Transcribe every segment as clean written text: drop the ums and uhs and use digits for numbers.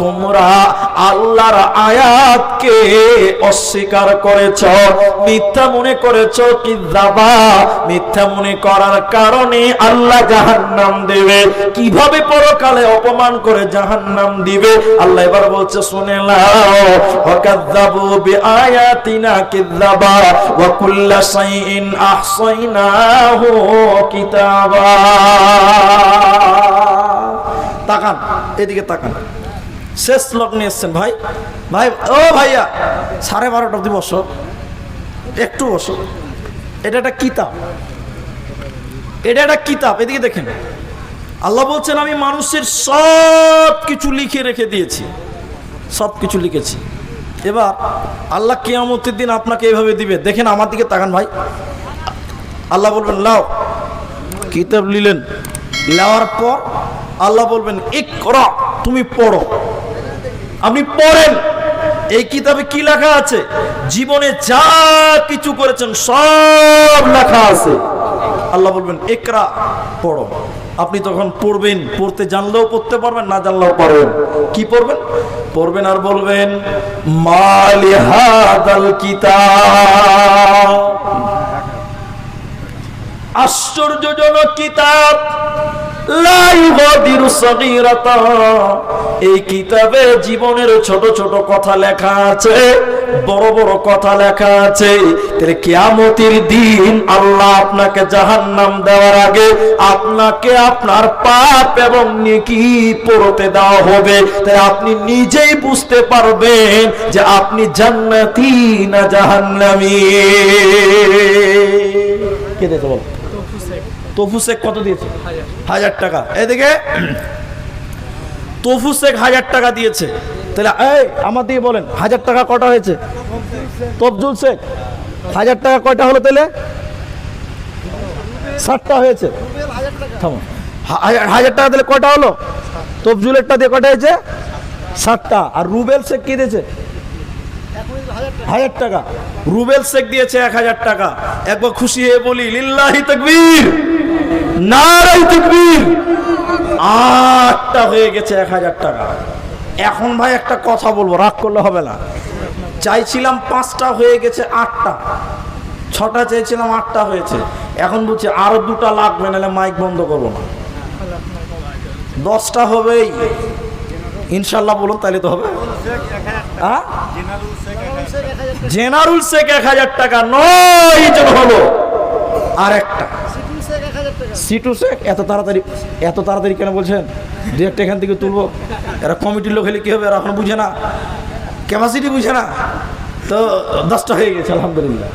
তোমরা আল্লাহর আয়াতকে অস্বীকার করেছ, মিথ্যা মনে করেছ, কিযাবা মিথ্যা মনে করার কারণে আল্লাহ জাহান্নাম দেবে। কিভাবে পরকালে অপমান করে জাহান্নাম দিবে আল্লাহ এবার বলছে শুনে নাও, ওয়াকাযাবু বিআয়াতিনা কিযাবা ওয়া কুল্লা শাইইন আহসাইনাহু কিতাবা। তাকান এদিকে তাকান, শেষ লগ্নে এসছেন ভাই, ভাই ও ভাইয়া 12:30 অবধি বসো, একটু বসো। এটা একটা কিতাব, এটা একটা কিতাব, এদিকে দেখেন। আল্লাহ বলছেন আমি মানুষের সব কিছু লিখে রেখে দিয়েছি, সব কিছু লিখেছি। এবার আল্লাহ কিয়ামতের দিন আপনাকে এভাবে দিবে, দেখেন আমার দিকে তাকান ভাই। আল্লাহ বলবেন লাও, কিতাব নিলেন, নেওয়ার পর আল্লাহ বলবেন ইকরা, তুমি পড়ো। আপনি পড়েন এই কিতাবে কি লেখা আছে, জীবনে যা কিছু করেছেন সব লেখা আছে। আল্লাহ বলবেন ইকরা, পড়ো। আপনি তখন পড়বেন, পড়তে জানলেও পড়তে পারবেন, না জানলেও পারবেন। কি পড়বেন? পড়বেন আর বলবেন মালি হাদাল কিতাব, আশ্চর্যজনক কিতাব, লা ইউগাদিরু সাগীরাতা। এই কিতাবে জীবনের ছোট ছোট কথা লেখা আছে, বড় বড় কথা লেখা আছে। তাহলে কিয়ামতের দিন আল্লাহ আপনাকে জাহান্নাম দেওয়ার আগে আপনাকে আপনার পাপ এবং নেকি পড়তে দেওয়া হবে। তাই আপনি নিজেই বুঝতে পারবেন যে আপনি জান্নাতি না জাহান্নামী। কে দিয়েছে বল? তফু শেখ কত দিয়েছে? 1000 টাকা। এদিকে তফু শেখ 1000 টাকা দিয়েছে। তাহলে এই আমার দিয়ে বলেন 1000 টাকা কটা হয়েছে? তফজুল শেখ 1000 টাকা কয়টা হলো? তাহলে 60টা হয়েছে। থামো, 1000 টাকা দিলে কয়টা হলো? তফজুলেরটা দিয়ে কয়টা হয়েছে? 60টা। আর রুবেল শেখ কি দিয়েছে? 1000 টাকা। রুবেল শেখ দিয়েছে 1000 টাকা। একবার খুশি হয়ে বলি লিল্লাহি তাকবীর, নারায়ে তাকবীর। 8টা হয়ে গেছে 1000 টাকা। এখন ভাই একটা কথা বলবো, রাগ করলে হবে না। চাইছিলাম 5টা, হয়ে গেছে 8টা। 6টা চাইছিলাম, 8টা হয়েছে। এখন বলছি আরো 2টা লাগবে, নাহলে মাইক বন্ধ করবো না। 10টা হবেই ইনশাল্লাহ। বলুন তাহলে তো হবে। জেনারুল শেখ 1000 টাকা, 9 জন হলো। আর একটা সিটু শেখ। এত তাড়াতাড়ি কেন বলছেন? দু একটা এখান থেকে তুলবো। এরা কমিটির লোক হলে কি হবে, এরা এখন বুঝে না, ক্যাপাসিটি বুঝে না। তো 10টা হয়ে গেছে আলহামদুলিল্লাহ।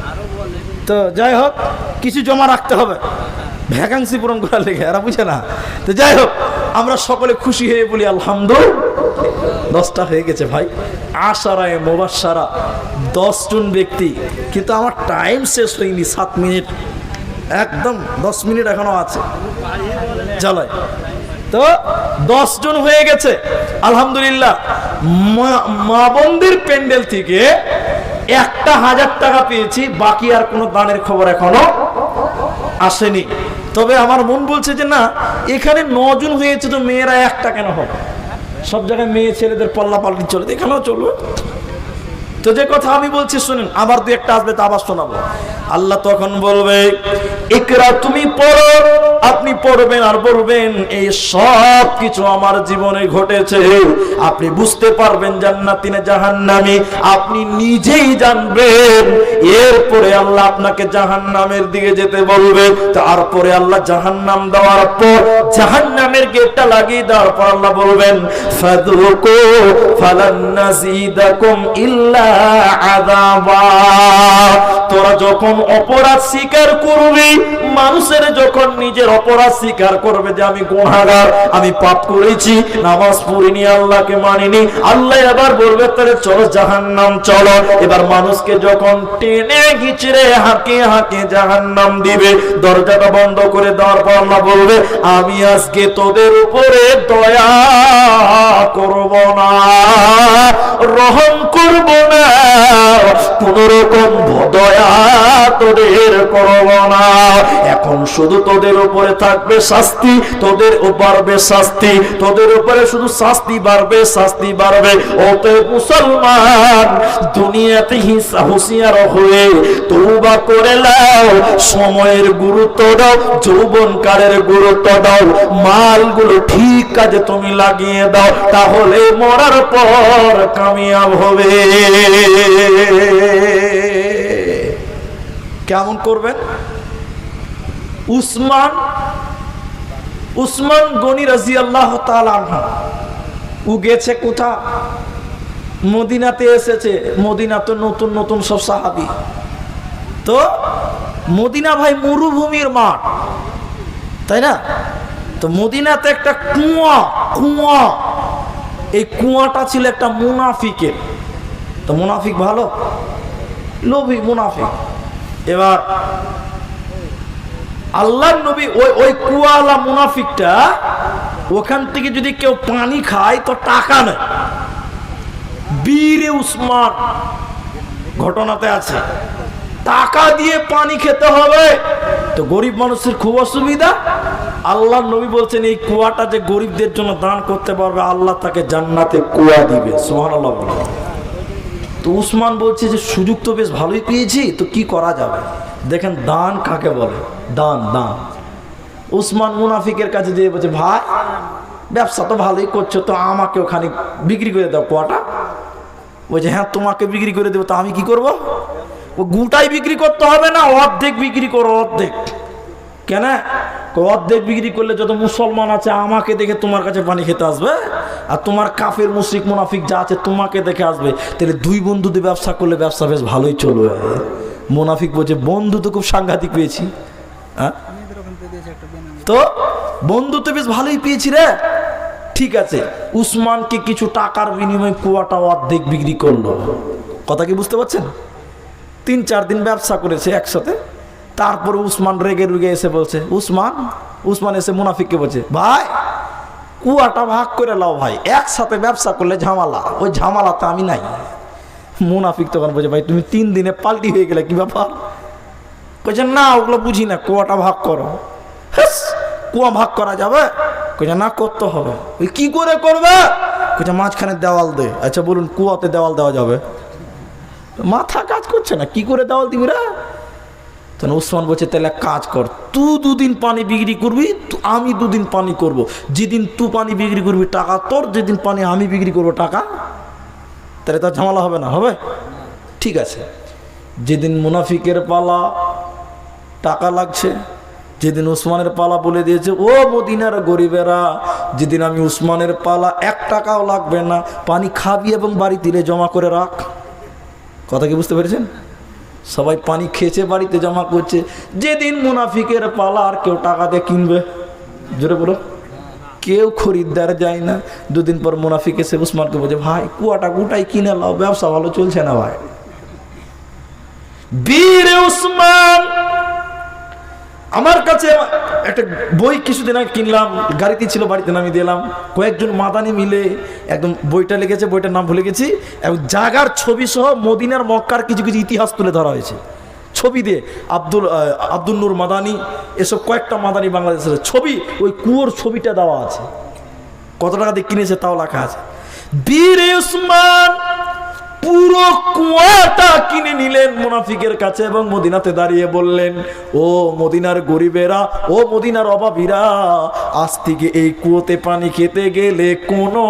তো যাই হোক, কিছু জমা রাখতে হবে ভ্যাকান্সি পূরণ করার লেগে, এরা বুঝে না। তো যাই হোক, আমরা সকলে খুশি হয়ে বলি আলহামদুলিল্লাহ। 10টা হয়ে গেছে ভাই। আশারায়ে মুবাশশারা 10 জন ব্যক্তি। কিন্তু আমার টাইম শেষ হয়নি, 7 মিনিট, একদম 10 মিনিট এখনো আছে। জ্বালায় তো 10 জন হয়ে গেছে আলহামদুলিল্লাহ। মা বোনদের প্যান্ডেল থেকে একটা 1000 টাকা পেয়েছি, বাকি আর কোনো দানের খবর এখনো আসেনি। তবে আমার মন বলছে যে না, এখানে 9 জন হয়েছে, তো মেয়েরা একটা কেন হবে? সব জায়গায় মেয়ে ছেলেদের পাল্লা পাল্টি চলে, এখানেও চলবে। তো যে কথা আমি বলছি শুনেন, আবার 2-1টা আসবে, তা আবার শোনাবো। আল্লাহ তখন বলবে ইকরা, তুমি পড়ো। আপনি পড়বেন আর বলবেন এই সব কিছু আমার জীবনে ঘটেছে। আপনি বুঝতে পারবেন জান্নাতি না জাহান্নামী, আপনি নিজেই জানবেন। এরপরে আল্লাহ আপনাকে জাহান্নামের দিকে যেতে বলবে। তারপরে আল্লাহ জাহান্নাম দেওয়ার পর, জাহান্নামের গেটটা লাগিয়ে দেওয়ার পর আল্লাহ বলবেন ফাযুকু ফালান নাযিদাকুম ইল্লা আযাবা। তোরা যখন অপরাধ স্বীকার করবি, মানুষের যখন নিজের অপরাধ স্বীকার করবে যে আমি গুনাহগার, আমি পাপ করেছি, নামাজ পড়িনি, আল্লাহকে মানিনি, আল্লাহ এবার বলবে তাহলে চলো জাহান্নাম চলো। এবার মানুষকে যখন টেনে গিচড়ে হাঁকে হাঁকে জাহান্নাম দিবে, দরজাটা বন্ধ করে দেওয়ার পর আল্লাহ বলবে আমি আজকে তোদের উপরে দয়া করব না, রহম করব না, কোন রকম দয়া তোদের করব না। এখন শুধু তোদের উপরে থাকবে শাস্তি, তোদের বাড়বে শাস্তি, তোদের উপরে শুধু শাস্তি বাড়বে, শাস্তি বাড়বে। অতএব মুসলমান, দুনিয়াতে হুঁশিয়ার হয়ে তওবা করে নাও, সময়ের গুরুত্ব দাও, যৌবনকালের গুরুত্ব দাও, মালগুলো ঠিক কাজে তুমি লাগিয়ে দাও, তাহলে মরার পর কামিয়াব হবে। কেমন করবেন? উসমান গনি রাদিয়াল্লাহু তাআলা আনহু ও গেছে কোথা? মদিনাতে এসেছে। মদিনা তো নতুন নতুন সব সাহাবী, তো মদিনা ভাই মরুভূমির মাঠ, তাই না? তো মদিনাতে একটা কুয়া, এই কুয়াটা ছিল একটা মুনাফিকের। তো মুনাফিক ভালো, লোভী মুনাফিক। এবার আল্লাহর নবী ওই কুয়ালা মুনাফিকটা, ওখান থেকে যদি কেউ পানি খায় তো টাকা নেয়। বীরে উসমান ঘটনাতে আছে, টাকা দিয়ে পানি খেতে হবে। তো গরিব মানুষের খুব অসুবিধা। আল্লাহর নবী বলছেন এই কুয়াটা যে গরিবদের জন্য দান করতে পারবে, আল্লাহ তাকে জান্নাতে কুয়া দিবে। সুবহানাল্লাহ। তো উসমান বলছে যে সুযোগ তো বেশ ভালোই পেয়েছি, তো কি করা যাবে? দেখেন দান কাকে বলে, দান। উসমান মুনাফিকের কাছে যেয়ে বলছে, ভাই ব্যবসা তো ভালোই করছো, তো আমাকে ওখানে বিক্রি করে দাও কুয়াটা। বলছে হ্যাঁ তোমাকে বিক্রি করে দেবো। তো আমি কি করব? ও গোটাই বিক্রি করতে হবে না, অর্ধেক বিক্রি করো, অর্ধেক। কেন? অর্ধেক বিক্রি করলে যত মুসলমান আছে আমাকে দেখে তোমার কাছে পানি খেতে আসবে, আর তোমার কাফের মুশরিক মুনাফিক যা আছে তোমাকে দেখে আসবে। তাহলে দুই বন্ধুতে ব্যবসা করলে ব্যবসা বেশ ভালোই চলবে। মুনাফিক বলছে বন্ধু তো খুব সাংঘাতিক পেয়েছি। হ্যাঁ, তো বন্ধু তো বেশ ভালোই পেয়েছি রে। ঠিক আছে, উসমানকে কিছু টাকার বিনিময়ে কুয়াটা অর্ধেক বিক্রি করলো। কথা কি বুঝতে পারছেন? 3-4 দিন ব্যবসা করেছে একসাথে। তারপরে উসমান রেগে রুগে এসে বলছে, উসমান এসে মুনাফিককে বলছে, ভাই কুয়াটা ভাগ করে লাও ভাই, একসাথে ব্যবসা করলে ঝামেলা, ওই ঝামেলাতে আমি নাই। মুনাফিক তখন বলছে, ভাই তুমি 3 দিনে পাল্টি হয়ে গেলে, কি ব্যাপার? বলছে না ওগুলো বুঝি না, কুয়াটা ভাগ করো। কুয়া ভাগ করা যাবে? কইছে না করতে হবে। ওই কি করে করবে? কইছে মাঝখানে দেওয়াল দে। আচ্ছা বলুন কুয়াতে দেওয়াল দেওয়া যাবে? মাথা কাজ করছে না, কি করে দেওয়াল দিবি রে? তখন উসমান বলছে তাহলে কাজ কর, তুই 2 দিন পানি বিক্রি করবি, আমি 2 দিন পানি করব। যেদিন তুই পানি বিক্রি করবি টাকা তোর, যেদিন পানি আমি বিক্রি করব টাকা। তাহলে তার ঝামেলা হবে না? হবে। ঠিক আছে। যেদিন মুনাফিকের পালা, টাকা লাগছে। যেদিন উসমানের পালা, বলে দিয়েছে ও মদিনার গরিবেরা, যেদিন আমি উসমানের পালা 1 টাকাও লাগবে না, পানি খাবি এবং বাড়ি দিলে জমা করে রাখ। কথা কি বুঝতে পেরেছেন? সবাই পানি খেয়েছে, বাড়িতে জমা করছে। যেদিন মুনাফিকের পালা, আর কেউ টাকা দিয়ে কিনবে? জোরে বলো, কেউ খরিদ্দার যায় না। 2 দিন পর মুনাফিক এসে উসমানকে বলছে, ভাই কুয়াটা গোটাই কিনে লাও, ব্যবসা ভালো চলছে না ভাই। বীর উসমান, আমার কাছে একটা বই কিছুদিন আগে কিনলাম, গাড়িতে ছিল, বাড়িতে নামিয়ে দিলাম। কয়েকজন মাদানি মিলে একদম বইটা লিখেছে, বইটার নাম ভুলে গেছি, এবং জাগার ছবি সহ মদিনার মক্কার কিছু কিছু ইতিহাস তুলে ধরা হয়েছে ছবি দিয়ে। আব্দুল নূর মাদানি, এসব কয়েকটা মাদানি বাংলাদেশের ছবি, ওই কুয়োর ছবিটা দেওয়া আছে। কত টাকা দিয়ে কিনেছে তাও লেখা আছে। বীর উসমান পুরো কুয়াটা কিনে নিলেন মুনাফিকের কাছে, এবং মদিনাতে দাঁড়িয়ে বললেন, ও মদিনার গরিবেরা, ও মদিনার অভাবীরা, আজ থেকে এই কুয়োতে পানি খেতে গেলে কোনো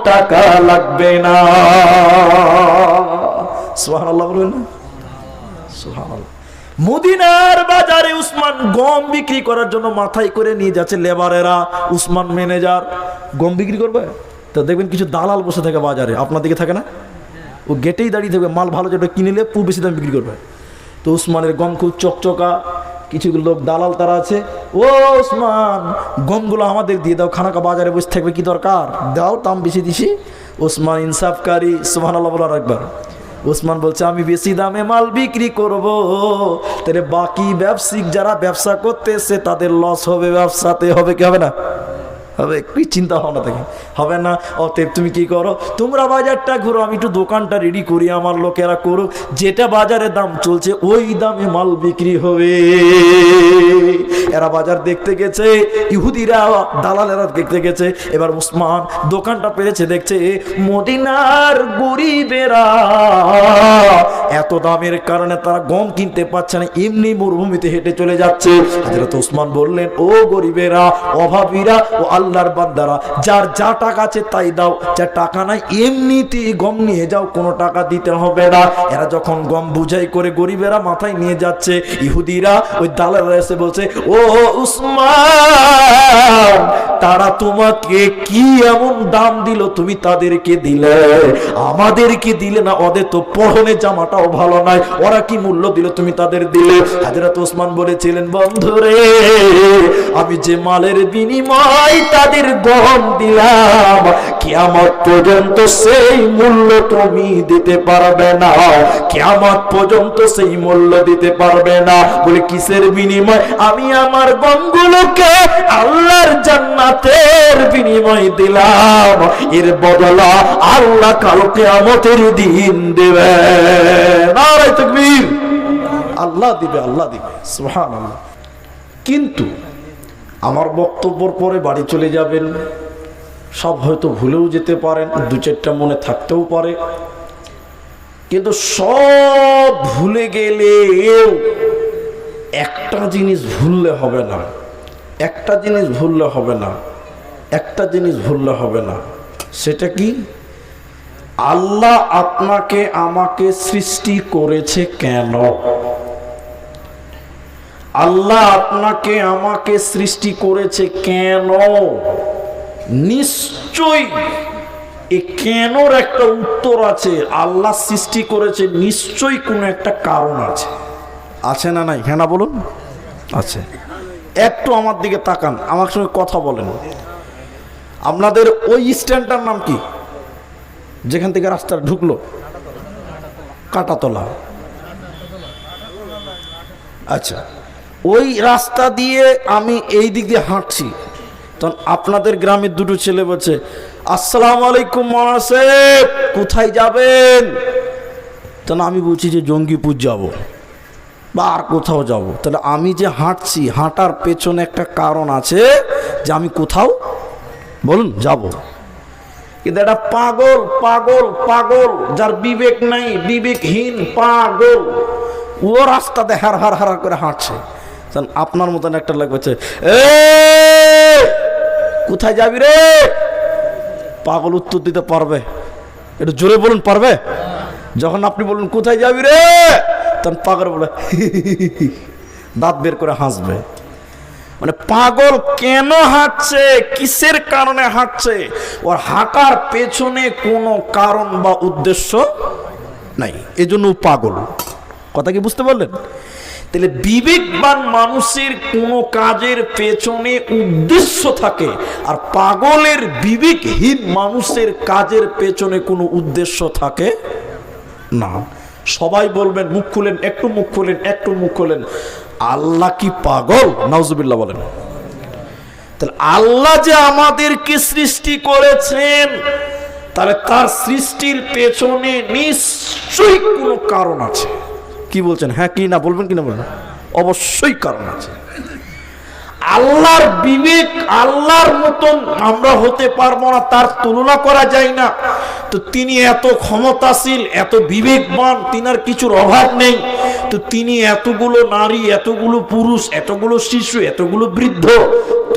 টাকা লাগবে না। সুবহানাল্লাহ বলবেন না? সুবহানাল্লাহ। মদিনার বাজারে উসমান গম বিক্রি করার জন্য মাথায় করে নিয়ে যাচ্ছে লেবারেরা। উসমান ম্যানেজার গম বিক্রি করবে, তো দেখবেন কিছু দালাল বসে থাকে বাজারে, আপনার দিকে থাকে না? ও গেটেই দাঁড়িয়ে থাকবে, মাল ভালো যেটা কিনলে পুরো বেশি দাম বিক্রি করবে। তো উসমানের গম খুব চকচকা, কিছু লোক দালাল তারা আছে, ও উসমান গমগুলো আমাদের দিয়ে দাও, খানাকা বাজারে বসে থাকবে কি দরকার, দাও দাম বেশি দিছি। উসমান ইনসাফকারী, সুবহানাল্লাহ বলার একবার। উসমান বলছে আমি বেশি দামে মাল বিক্রি করব, তাহলে বাকি ব্যবসায়িক যারা ব্যবসা করতেছে তাদের লস হবে, ব্যবসাতে হবে কি হবে না? হবে? কি চিন্তা ভাবনা থাকে হবে না? অতএব তুমি কি করো, তোমরা বাজারটা ঘুরো, আমি একটু দোকানটা রেডি করি, আমার লোকেরা করুক, যেটা বাজারে দাম চলছে ওই দামে মাল বিক্রি হবে। এরা বাজার দেখতে গেছে, ইহুদিরা দালালেরা দেখতে গেছে। এবার উসমান দোকানটা পেরেছে, দেখছে মদিনার গরিবেরা এত দামের কারণে তারা গম কিনতে পারছে না, এমনি মরুভূমিতে হেঁটে চলে যাচ্ছে। হযরত উসমান বললেন, ও গরিবেরা, অভাবীরা ও আল্লাহর বান্দারা, যার যা টাকা আছে তাই দাও, যা টাকা নাই এমনিতেই গম নিয়ে যাও, কোনো টাকা দিতে হবে না। এরা যখন গম বুঝাই করে গরিবেরা মাথায় নিয়ে যাচ্ছে, ইহুদিরা ওই দালালরা এসে বলছে, ও উসমান, তারা তোমাকে কি এমন দাম দিল, তুমি তাদেরকে দিলে, আমাদেরকে দিলে না? ওদের তো পরনে জামাটাও ভালো নয়, ওরা কি মূল্য দিল, তুমি তাদের দিলে? হযরত ওসমান বলেছিলেন, বন্ধুরে, আমি যে মালের বিনিময় তাদের গম দিলাম, কিয়ামত পর্যন্ত সেই মূল্য তুমি দিতে পারবে না, কিয়ামত পর্যন্ত সেই মূল্য দিতে পারবে না। বলে কিসের বিনিময়? আমি আমার গমগুলোকে আল্লাহর জান্নাতের বিনিময় দিলাম, এর বদলা আল্লাহ কাল কিয়ামতের দিন দেবে। নারে তাকবীর! আল্লাহ দিবে, আল্লাহ দিবে, সুবহানাল্লাহ। কিন্তু আমার বক্তব্যের পরে বাড়ি চলে যাবেন, সব হয়তো ভুলেও যেতে পারেন, দু চারটা মনে থাকতেও পারে, কিন্তু সব ভুলে গেলেও একটা জিনিস ভুললে হবে না, একটা জিনিস ভুললে হবে না, একটা জিনিস ভুললে হবে না। সেটা কি? আল্লাহ আপনাকে আমাকে সৃষ্টি করেছে কেন? আল্লাহ আপনাকে আমাকে সৃষ্টি করেছে কেন? নিশ্চয়ই এই কেনর একটা উত্তর আছে। আল্লাহ সৃষ্টি করেছে, নিশ্চয়ই কোনো একটা কারণ আছে। আছে না নাই? হ্যাঁ না বলুন। আছে। একটু আমার দিকে তাকান, আমার সঙ্গে কথা বলেন। আপনাদের ওই স্ট্যান্ডটার নাম কি, যেখান থেকে রাস্তা ঢুকলো? কাটাতলা। আচ্ছা, ওই রাস্তা দিয়ে আমি এই দিক দিয়ে হাঁটছি, তখন আপনাদের গ্রামের দুটো ছেলে বলছে, আসসালামু আলাইকুম মাওলানা সাহেব, কোথায় যাবেন? তখন আমি বলছি যে জঙ্গিপুর যাব বা আর কোথাও যাব। তাহলে আমি যে হাঁটছি, হাঁটার পেছনে একটা কারণ আছে যে আমি কোথাও, বলুন, যাব। কিন্তু এটা পাগল, পাগল, পাগল, যার বিবেক নাই, বিবেকহীন পাগল, ও রাস্তাতে হার হার হার করে হাঁটছে। আপনার মতন একটা লোক বলছে, এ কোথায় যাবি রে? পাগল উত্তর দিতে পারবে? একটু জোরে বলুন, পারবে? যখন আপনি বলুন কোথায় যাবি রে, তখন পাগল বলে দাঁত বের করে হাসবে। মানে পাগল কেন হাঁটছে, কিসের কারণে হাঁটছে? ওর হাঁটার পেছনে কোনো কারণ বা উদ্দেশ্য নাই, এজন্য পাগল। কথা কি বুঝতে পারলেন? তাহলে বিবেকবান মানুষের কোনো কাজের পেছনে উদ্দেশ্য থাকে, আর পাগলের, বিবেকহীন মানুষের কাজের পেছনে কোনো উদ্দেশ্য থাকে না। সবাই বলবেন, মুখ খুলেন, একটু মুখ খুলেন, একটু মুখ খুলেন, আল্লাহ কি পাগল? নাউজুবিল্লাহ বলেন। তাহলে আল্লাহ যে আমাদেরকে সৃষ্টি করেছেন, তাহলে তার সৃষ্টির পেছনে নিশ্চয়ই কোনো কারণ আছে। কি বলছেন? হ্যাঁ কি না বলবেন, কি না বলবেন? অবশ্যই কারণ আছে। আল্লাহর বিবেক, আল্লাহর মতন আমরা হতে পারবো না, তার তুলনা করা যায় না। তো তিনি এত ক্ষমতাশীল, এত বিবেকবান, তিনার কিছুর অভাব নেই। তো তিনি এতগুলো নারী, এতগুলো পুরুষ, এতগুলো শিশু, এতগুলো বৃদ্ধ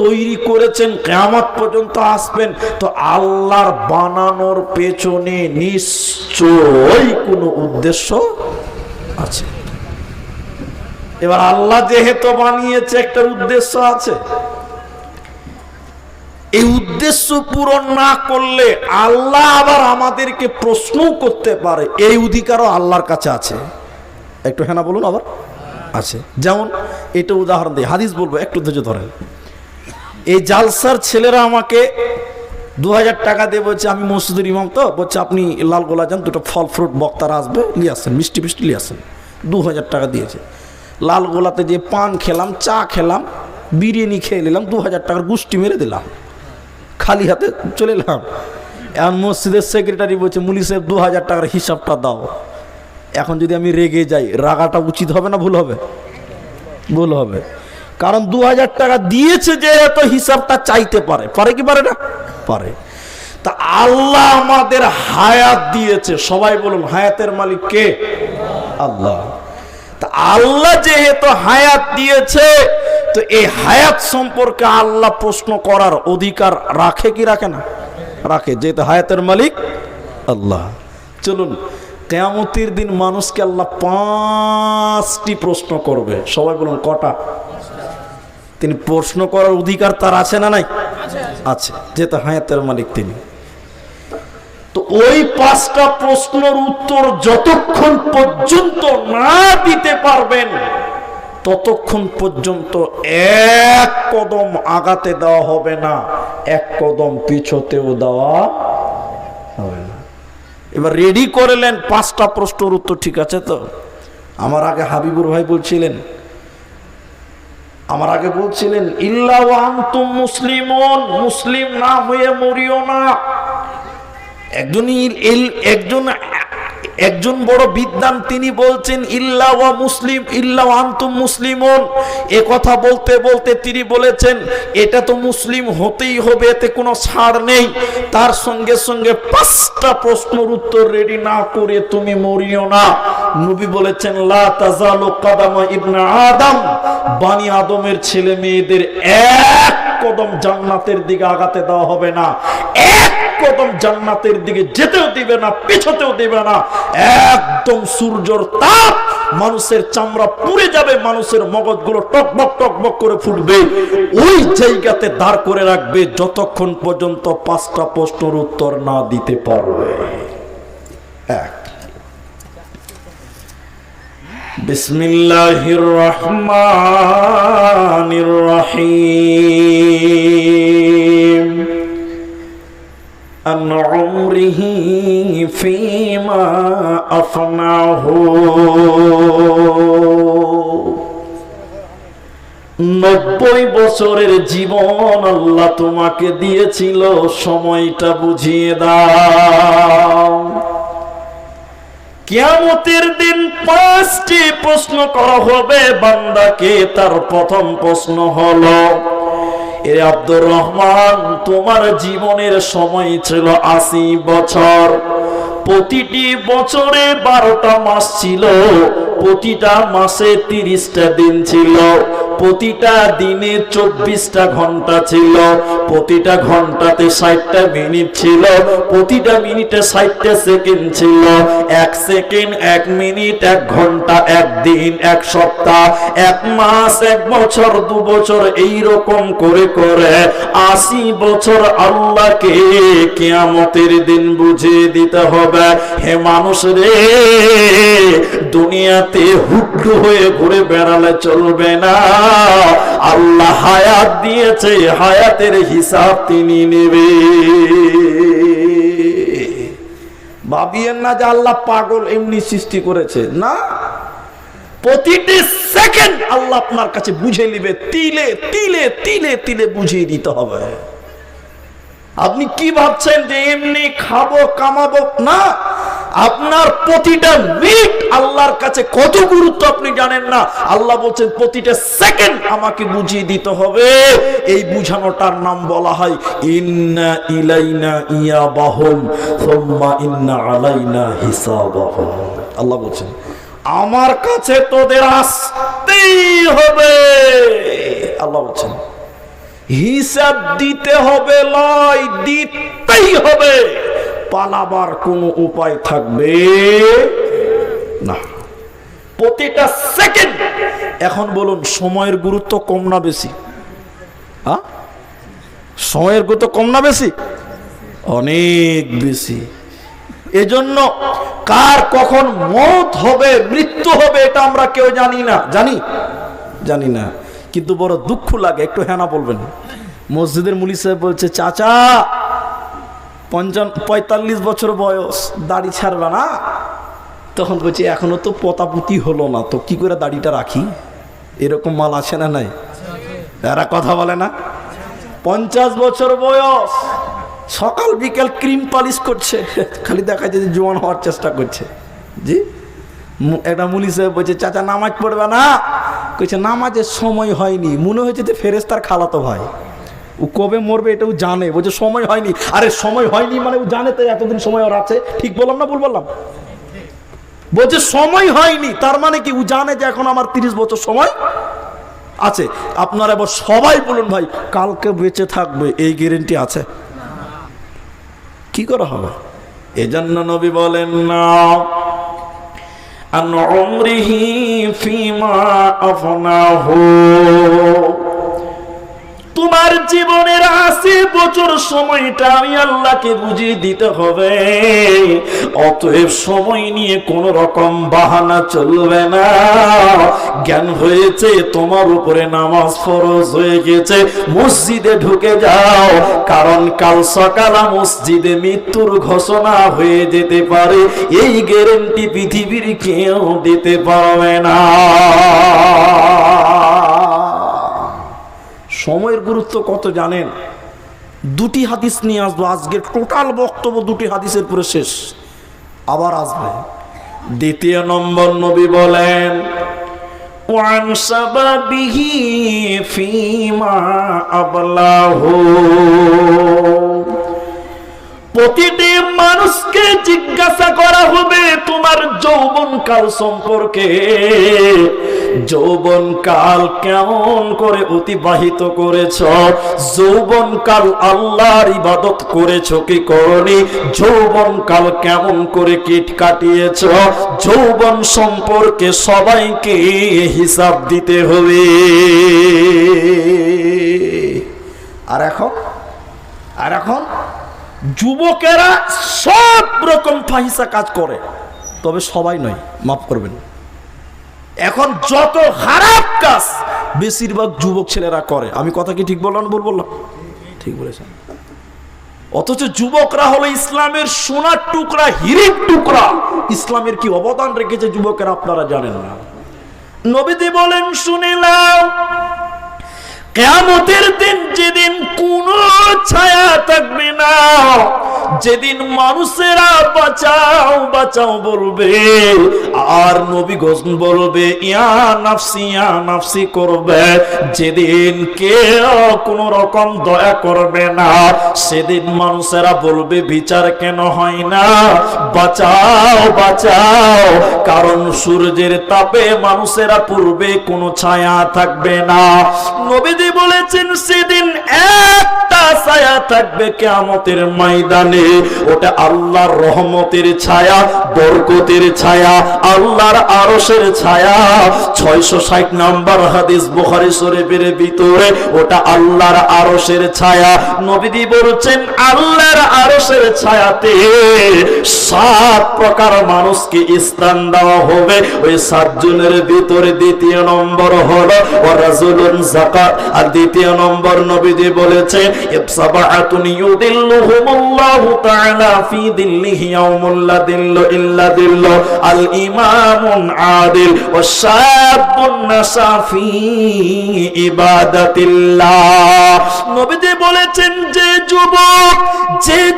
তৈরি করেছেন, কিয়ামত পর্যন্ত আসবেন। তো আল্লাহর বানানোর পেছনে নিশ্চয়ই কোনো উদ্দেশ্য আছে। এবার আল্লাহ যেহেতু বানিয়েছে, একটা উদ্দেশ্য আছে। এই উদ্দেশ্য পূরণ না করলে আল্লাহ আবার আমাদেরকে প্রশ্নও করতে পারে, এই অধিকারও আল্লাহর কাছে আছে। একটু হ্যাঁ না বলুন। আবার আছে। যেমন এটা উদাহরণ দিই, হাদিস বলবো, একটু ধৈর্য ধরেন। এই জালসার ছেলেরা আমাকে 2000 টাকা দিয়ে বলছে, আমি মসজিদের ইমাম, তো বলছে আপনি লালগোলা যান, দুটো ফল ফ্রুট বক্তারা আসবে, নিয়ে আসেন, মিষ্টি মিষ্টি নিয়ে আসেন। 2000 টাকা দিয়েছে। লালগোলাতে যে পান খেলাম, চা খেলাম, বিরিয়ানি খেয়ে নিলাম, 2000 টাকার গুষ্টি মেরে দিলাম। খালি হাতে চলে এলাম। এখন মসজিদের সেক্রেটারি বলছে মুলি সাহেব 2000 টাকার হিসাবটা দাও। এখন যদি আমি রেগে যাই, রাগাটা উচিত হবে না ভুল হবে? ভুল হবে, কারণ 2000 টাকা দিয়েছে যে এত হিসাবটা চাইতে পারে, পারে কি পারে না? পারে। তা আল্লাহ আমাদের হায়াত দিয়েছে, সবাই বলুন হায়াতের মালিক কে? আল্লাহ। তা আল্লাহ যেহেতু হায়াত দিয়েছে, তো এই হায়াত সম্পর্কে আল্লাহ প্রশ্ন করার অধিকার রাখে কি রাখে না? রাখে, যেহেতু হায়াতের মালিক আল্লাহ। চলুন, কিয়ামতের দিন মানুষকে আল্লাহ 5টি প্রশ্ন করবে। সবাই বলুন কটা? তিনি প্রশ্ন করার অধিকার তার আছে না নাই? আছে, যেহেতু হায়াতের মালিক তিনি। তো ওই 5টা প্রশ্নের উত্তর যতক্ষণ পর্যন্ত না দিতে পারবেন, ততক্ষণ পর্যন্ত এক কদম আগাতে দেওয়া হবে না, এক কদম পিছতেও দেওয়া হবে না। এবার রেডি করলেন 5টা প্রশ্নের উত্তর, ঠিক আছে তো? আমার আগে হাবিবুর ভাই বলছিলেন, ইল্লা ওয়া আনতুম মুসলিমুন, মুসলিম না হয়ে মরিও না। একজন বড় বিদ্বান তিনি বলছেন ইল্লা ওয়া মুসলিম, ইল্লা ওয়া আনতুম মুসলিমুন। এ কথা বলতে বলতে তিনি বলেছেন এটা তো মুসলিম হতেই হবে, এতে কোনো ছাড় নেই। তার সঙ্গে সঙ্গে 5টা প্রশ্নের উত্তর রেডি না করে তুমি মরিও না। নবী বলেছেন লা তাজালু কাদামা ইবনে আদম, বানি আদমের ছেলে মেয়েদের এক কদম জান্নাতের দিকে আগাতে দেওয়া হবে না, এক কদম জান্নাতের দিকে যেতেও দিবে না, পিছতেও দিবে না। একদম সূর্যের তাপ, মানুষের চামড়া পুড়ে যাবে, মানুষের মগজগুলো টকবক টকবক করে ফুটবে, ওই জায়গাতে দাঁড় করে রাখবে যতক্ষণ পর্যন্ত 5টা প্রশ্নের উত্তর না দিতে পারবে। এক, বিসমিল্লাহির রহমানির রহিম। আন উমরিহি ফীমা আফনাহু, 90 বছরের জীবন আল্লাহ তোমাকে দিয়েছিল, সময়টা বুঝিয়ে দাও। কিয়ামতের দিন 5টি প্রশ্ন করা হবে বান্দাকে। তার প্রথম প্রশ্ন হলো, এ আব্দুর রহমান, তোমার জীবনের সময় ছিল 80 বছর। প্রতিটি বছরে 12টা মাস ছিল, প্রতিটা মাসে 30টা দিন ছিল, প্রতিটা দিনে 24টা ঘন্টা ছিল, প্রতিটা ঘন্টাতে 60টা মিনিট ছিল, প্রতিটা মিনিটে 60টা সেকেন্ড ছিল। 1 সেকেন্ড, 1 মিনিট, 1 ঘন্টা, 1 দিন, 1 সপ্তাহ, 1 মাস, 1 বছর, 2 বছর, এইরকম করে করে 80 বছর আল্লাহকে কিয়ামতের দিন বুঝিয়ে দিতে হবে। হে মানুষ রে, দুনিয়াতে হুড্ডু হয়ে ঘুরে বেড়ালে চলবে না। আল্লাহ হায়াত দিয়েছে, হায়াতের হিসাব তিনি নেবে। ভাবিয়েন না যে আল্লাহ পাগল এমনি সৃষ্টি করেছে, না। প্রতিটি সেকেন্ড আল্লাহ আপনার কাছে বুঝে নিবে, তিলে তিলে তিলে তিলে বুঝিয়ে দিতে হবে। আপনি কি ভাবছেন যে এমনি খাবো কামাবো? না, আপনার প্রতিটা মিনিট আল্লাহর কাছে কত গুরুত্ব আপনি জানেন না। আল্লাহ বলছেন প্রতিটা সেকেন্ড আমাকে বুঝিয়ে দিতে হবে। এই বুঝানোটার নাম বলা হয় ইন্না ইলাইনা ইয়াবাহুম সুম্মা ইন্না আলাইনা হিসাবাহুম। আল্লাহ বলছেন আমার কাছে তোদের আসতেই হবে। আল্লাহ বলছেন হিসাব দিতে হবে, লয় দিতেই হবে, পালাবার কোনো উপায় থাকবে না। প্রতিটা সেকেন্ড। এখন বলুন সময়ের গুরুত্ব কম না বেশি? সময়ের গুরুত্ব কম না বেশি? অনেক বেশি। এজন্য কার কখন মওত হবে, মৃত্যু হবে, এটা আমরা কেউ জানি না। জানি না, কিন্তু বড় দুঃখ লাগে। একটু হ্যাঁ না বলবেন। মসজিদের মুলি সাহেব বলছে চাচা 45 বছর বয়স, দাড়ি ছাড়বে না। তখন বলছে এখনো তো পতাপুতি হলো না, তো কি করে দাড়িটা রাখি? এরকম মাল আছে না নাই? এরা কথা বলে না? 50 বছর বয়স, সকাল বিকেল ক্রিম পালিশ করছে, খালি দেখা যায় যে জোয়ান হওয়ার চেষ্টা করছে। জি, একটা মুলি সাহেব বলছে, চাচা নামাজ পড়বে না? কইছে নামাজের সময় হয়নি। মনে হয়েছে যে ফেরেশতার খালাতো ভাই, ও কবে মরবে এটাও জানে। বলছে সময় হয়নি। আরে সময় হয়নি মানে ও জানে তো এতদিন সময় ওর আছে। ঠিক বললাম না ভুল বললাম? বলছে সময় হয়নি, তার মানে কি ও জানে যে এখন আমার 30 বছর সময় আছে। আপনারা এবার সবাই বলুন ভাই, কালকে বেঁচে থাকবে এই গ্যারান্টি আছে? কি করা হবে? এজন্য নবী বলেন না, আন উমরিহি ফিমা আফনাহু, তোমার জীবনের 80 বছর সময়টা আমি আল্লাহকে বুঝিয়ে দিতে হবে। অতএব সময় নিয়ে কোন রকম বাহানা চলবে না। জ্ঞান হয়েছে তোমার উপরে নামাজ ফরজ হয়ে গেছে, মসজিদে ঢুকে যাও, কারণ কাল সকালে মসজিদে মৃত্যুর ঘোষণা হয়ে যেতে পারে। এই গ্যারান্টি পৃথিবীর কেউ দিতে পারবে না। সময়ের গুরুত্ব কত জানেন? দুটি হাদিস নিয়ে আসবো, আজকের টোটাল বক্তব্য দুটি হাদিসের পুরো শেষ, আবার আসবে। দ্বিতীয় নম্বর, নবী বলেন ওয়ান সাবাবিহি ফিমা আবলাহু, প্রতিটি মানুষকে জিজ্ঞাসা করা হবে তোমার যৌবনকাল সম্পর্কে। যৌবনকাল কেমন করে অতিবাহিত করেছ? যৌবনকাল আল্লাহর ইবাদত করেছ কি করনি? যৌবনকাল কেমন করে কাটিয়েছ? যৌবন সম্পর্কে সবাইকে হিসাব দিতে হবে। আর এখন যুবকেরা সব রকম ফাহিসা কাজ করে, তবে সবাই নয়, মাফ করবেন। এখন যত খারাপ কাজ বেশিরভাগ যুবক ছেলেরা করে। আমি কথা কি ঠিক বললাম ভুল বললাম? ঠিক বলেছেন। অথচ যুবকরা হলো ইসলামের সোনার টুকরা, হীরের টুকরা। ইসলামের কি অবদান রেখেছে যুবকেরা আপনারা জানেন না। নবীজি বলেন, শুনে নাও, কিয়ামতের দিন যেদিন কোনো ছায়া থাকবে না, যেদিন মানুষেরা বাঁচাও বাঁচাও বলবে, আর নবী বলবে ইয়া নাফসি করবে, যেদিন কেউ কোন রকম দয়া করবে না, সেদিন মানুষেরা বলবে বিচার কেন হয় না, বাঁচাও বাঁচাও, কারণ সূর্যের তাপে মানুষেরা পূর্বে কোনো ছায়া থাকবে না। নবী বলেছেন সেদিন একটা ছায়া থাকবে কিয়ামতের ময়দানে, ওটা আল্লাহর রহমতের ছায়া, বরকতের ছায়া, আল্লাহর আরশের ছায়া। 660 নম্বর হাদিস বুখারী শরীফের ভিতরে, ওটা আল্লাহর আরশের ছায়া। নবীজি বলেছেন আল্লাহর আরশের ছায়াতে 7 প্রকার মানুষকে স্থান দেওয়া হবে। ওই 7 জনের ভিতরে দ্বিতীয় নম্বর হলো ওয়ারাজুলুন যাকাত। আর দ্বিতীয় নম্বর নবীজি বলেছেন ইবসাবাতুন ইউদিল্লুহুমুল্লাহু তাআলা ফি দিল্লিহি ইয়াউমুল লা দিল্লু ইল্লা দিল্লু, আল ইমামুন আদিল ওয়া শাবুন নাসা ফি ইবাদাতিল্লাহ। নবীজি বলেছেন যে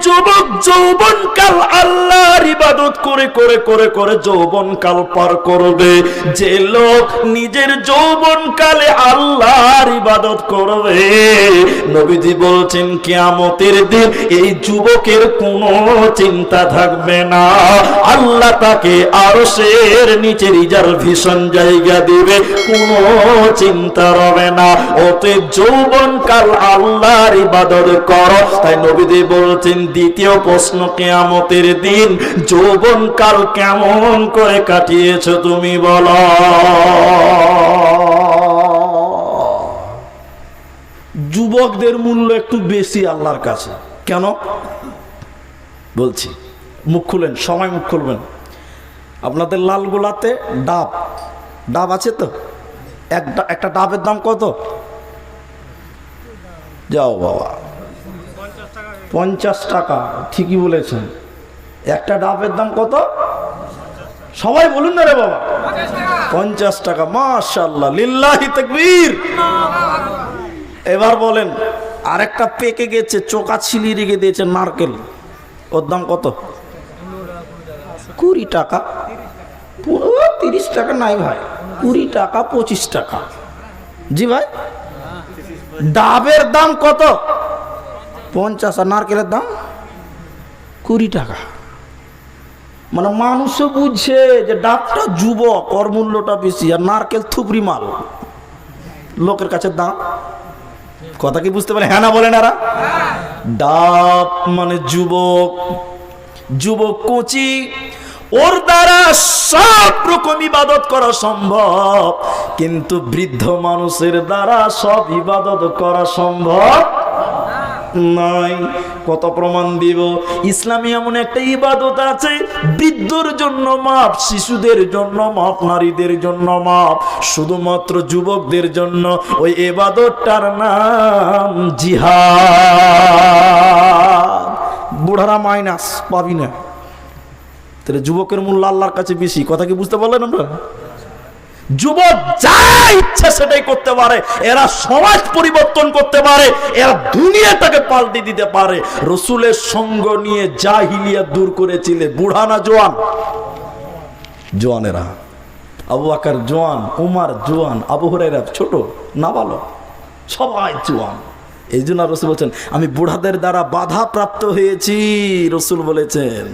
যুবক যৌবনকাল আল্লাহর ইবাদত করে করে করে করে যৌবনকাল পার করবে, যে লোক নিজের যৌবনকালে আল্লাহর ইবাদত করবে, নবীজি বলছেন কিয়ামতের দিন এই যুবকের কোনো চিন্তা থাকবে না, আল্লাহ তাকে আরশের নিচে রিজার্ভেশন জায়গা দিবে, কোনো চিন্তা হবে না। অতএব যৌবনকাল আল্লাহর ইবাদত করো। তাই নবীজি বলছেন দ্বিতীয় প্রশ্ন, কিয়ামতের দিন যৌবনকাল কেমন করে কাটিয়েছো তুমি বলো। যুবকদের মূল্য একটু বেশি আল্লাহর কাছে। কেন বলছি? মুখ খুলেন, সময় মুখ খুলবেন। আপনাদের লালগোলাতে ডাব আছে তো? একটা ডাবের দাম কত? যাও বাবা, 50 টাকা। ঠিকই বলেছেন। একটা ডাবের দাম কত? সবাই বলুন না রে বাবা, 50 টাকা। মাশাআল্লাহ, লিল্লাহি তাকবীর। এবার বলেন আর একটা পেকে গেছে, চোকা ছিলি রেখে দিয়েছে নারকেল, ওর দাম কত? 20 টাকা। 30 টাকা নাই ভাই, 20 টাকা 25 টাকা। জি ভাই, ডাবের দাম কত? 50, আর নারকেলের দাম 20 টাকা। মানে মানুষও বুঝছে যে ডাবটা যুবক, ওর মূল্যটা বেশি, আর নারকেল থুপড়ি মাল, লোকের কাছে দাম। কথা কি বুঝতে পারে? হ্যাঁ না বলেন? এরা ডাব মানে যুবক, যুবক কচি, ওর দ্বারা সব রকম ইবাদত করা সম্ভব, কিন্তু বৃদ্ধ মানুষের দ্বারা সব ইবাদত করা সম্ভব নয়। কত প্রমাণ দিব? ইসলামে এমন একটা ইবাদত আছে, বৃদ্ধর জন্য মাপ, শিশুদের জন্য মাপ, নারীদের জন্য মাপ, শুধুমাত্র যুবকদের জন্য। ওই ইবাদতটার নাম জিহাদ। বুড়ারা মাইনাস, পাবি না। তাহলে যুবকের মূল্য আল্লাহর কাছে বেশি। কথা কি বুঝতে পারলেন আমরা? যুবক যা ইচ্ছা সেটাই করতে পারে, এরা সমাজ পরিবর্তন করতে পারে, এরা দুনিয়াটাকে পাল্টে দিতে পারে। রসুলের সঙ্গ নিয়ে জাহিলিয়াত দূর করেছিলে। বুড়া না জোয়ান? জোয়ানেরা। আবু বকর জোয়ান, উমর জোয়ান, আবু হুরায়রা ছোট নাবালক, সবাই জোয়ান। এই জন্য রসুল বলছেন, আমি বুড়াদের দ্বারা বাধা প্রাপ্ত হয়েছি। রসুল বলেছেন